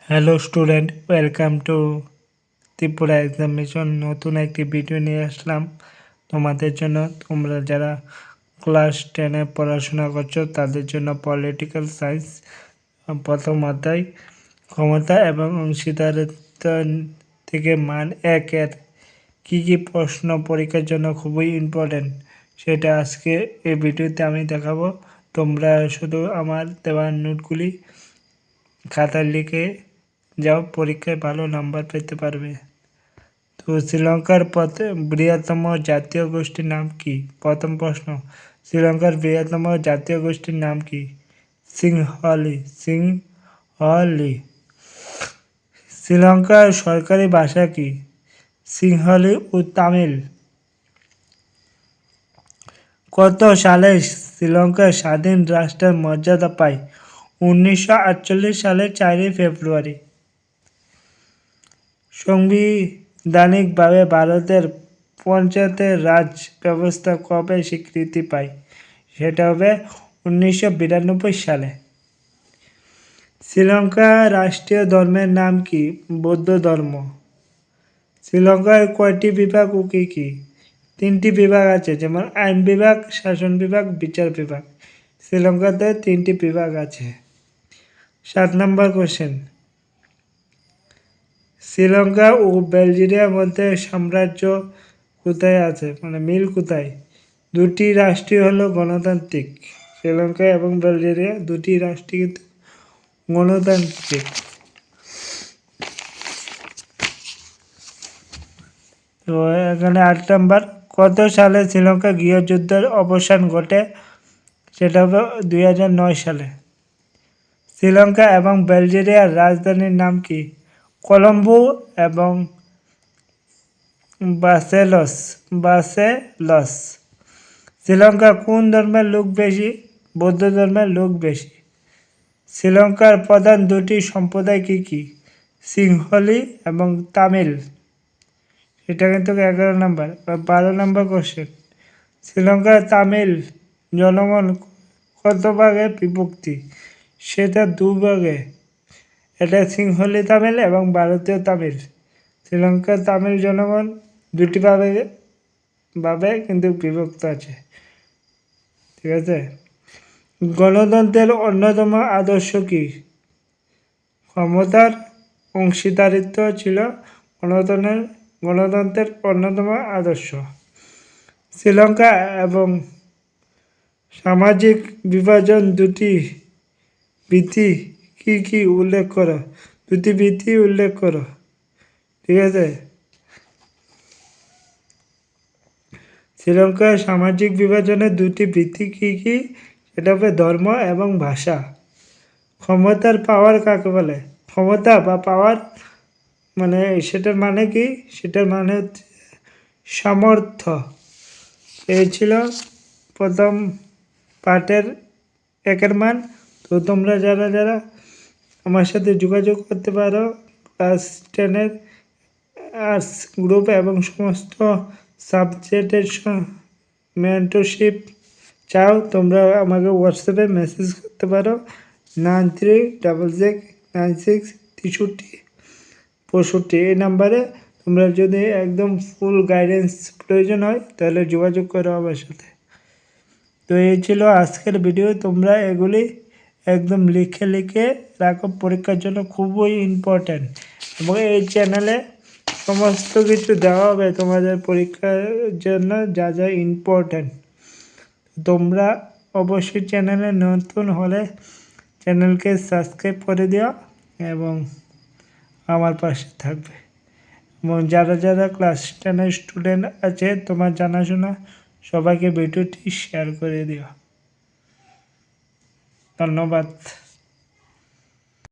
Hello student, welcome to Tripura examination. নতুন একটি video নিয়ে আসলাম তোমাদের জন্য। তোমরা যারা ক্লাস 10-এ পড়াশোনা করছো তাদের জন্য পলিটিক্যাল সায়েন্স প্রথম অধ্যায় ক্ষমতা এবং অংশীদারিত্ব থেকে মান 1-এর কী প্রশ্ন পরীক্ষার জন্য খুবই ইম্পর্টেন্ট সেটা আজকে এই ভিডিওতে আমি দেখাবো। তোমরা শুধু আমার দেওয়া নোটগুলি খাতায় লিখে যাও, পরীক্ষায় ভালো নাম্বার পেতে পারবে। তো শ্রীলঙ্কার বৃহত্তম জাতীয় গোষ্ঠীর নাম কি? প্রথম প্রশ্ন, শ্রীলঙ্কার বৃহত্তম জাতীয় গোষ্ঠীর নাম কি? সিংহলি। শ্রীলঙ্কার সরকারি ভাষা কি? সিংহলি ও তামিল। কত সালে শ্রীলঙ্কা স্বাধীন রাষ্ট্রের মর্যাদা পায়? 1948 সালের 4 ফেব্রুয়ারি। সাংবিধানিকভাবে ভারতের পঞ্চায়েতের রাজ ব্যবস্থা কবে স্বীকৃতি পায়? সেটা হবে 1992 সালে। শ্রীলঙ্কার রাষ্ট্রীয় ধর্মের নাম কি? বৌদ্ধ ধর্ম। শ্রীলঙ্কার কয়টি বিভাগ ও কী কী? 3টি বিভাগ আছে, যেমন আইন বিভাগ, শাসন বিভাগ, বিচার বিভাগ। শ্রীলঙ্কাতে 3টি বিভাগ আছে। 7 নম্বর কোশ্চেন, শ্রীলঙ্কা ও বেলজিয়ামের মধ্যে সাম্রাজ্য কোথায় আছে, মানে মিল কোথায়? দুটি রাষ্ট্রই হলো গণতান্ত্রিক। শ্রীলঙ্কা এবং বেলজিয়া দুটি রাষ্ট্রই কিন্তু গণতান্ত্রিক। তো এখানে 8 নম্বর, কত সালে শ্রীলঙ্কা গৃহযুদ্ধের অবসান ঘটে? সেটা হবে 2009 সালে। শ্রীলঙ্কা এবং বেলজিয়ার রাজধানীর নাম কি? কলম্বো এবং বার্সেলোস। শ্রীলঙ্কার কোন ধর্মের লোক বেশি? বৌদ্ধ ধর্মের লোক বেশি। শ্রীলঙ্কার প্রধান দুটি সম্প্রদায় কি কি? সিংহলি এবং তামিল। এটা কিন্তু 11 নম্বর। 12 নম্বর কোশ্চেন, শ্রীলঙ্কার তামিল জনগণ কত ভাগে বিভক্তি? সেটা 2 ভাগে। এটা সিংহলি তামিল এবং ভারতীয় তামিল। শ্রীলঙ্কার তামিল জনগণ দুটি ভাবে কিন্তু বিভক্ত আছে, ঠিক আছে। গণতন্ত্রের অন্যতম আদর্শ কি? ক্ষমতার অংশীদারিত্ব ছিল গণতন্ত্রের অন্যতম আদর্শ। শ্রীলঙ্কা এবং সামাজিক বিভাজন দুটি ভিত্তি কি উল্লেখ করো? দুটি ভিত্তি উল্লেখ করো, ঠিক আছে। শ্রীলঙ্কার সামাজিক বিভাজনের দুটি ভিত্তি কি? সেটা হবে ধর্ম এবং ভাষা। ক্ষমতার পাওয়ার কাকে বলে? ক্ষমতা বা পাওয়ার মানে সেটার মানে কি? সেটার মানে হচ্ছে সামর্থ্য। এই ছিল প্রথম পার্টের 1-এর মান। তো তোমরা যারা আমার সাথে যোগাযোগ করতে পারো ক্লাস 10-এর আর্টস গ্রুপ এবং সমস্ত সাবজেক্টের মেন্টরশিপ চাও, তোমরা আমাকে হোয়াটসঅ্যাপে মেসেজ করতে পারো 9366966365। এই নাম্বারে তোমরা যদি একদম ফুল গাইডেন্স প্রয়োজন হয় তাহলে যোগাযোগ করো আমার সাথে। তো এই ছিল আজকের ভিডিও। তোমরা এগুলি একদম লিখে রাখো, পরীক্ষার জন্য খুবই ইম্পর্ট্যান্ট। এবং এই চ্যানেলে সমস্ত কিছু দেওয়া হবে তোমাদের পরীক্ষার জন্য যা যা ইম্পর্ট্যান্ট। তোমরা অবশ্যই চ্যানেলে নতুন হলে চ্যানেলকে সাবস্ক্রাইব করে দিও এবং আমার পাশে থাকবে। এবং যারা ক্লাস 10-এর স্টুডেন্ট আছে তোমার জানাশোনা সবাইকে ভিডিওটি শেয়ার করে দিও। ধন্যবাদ।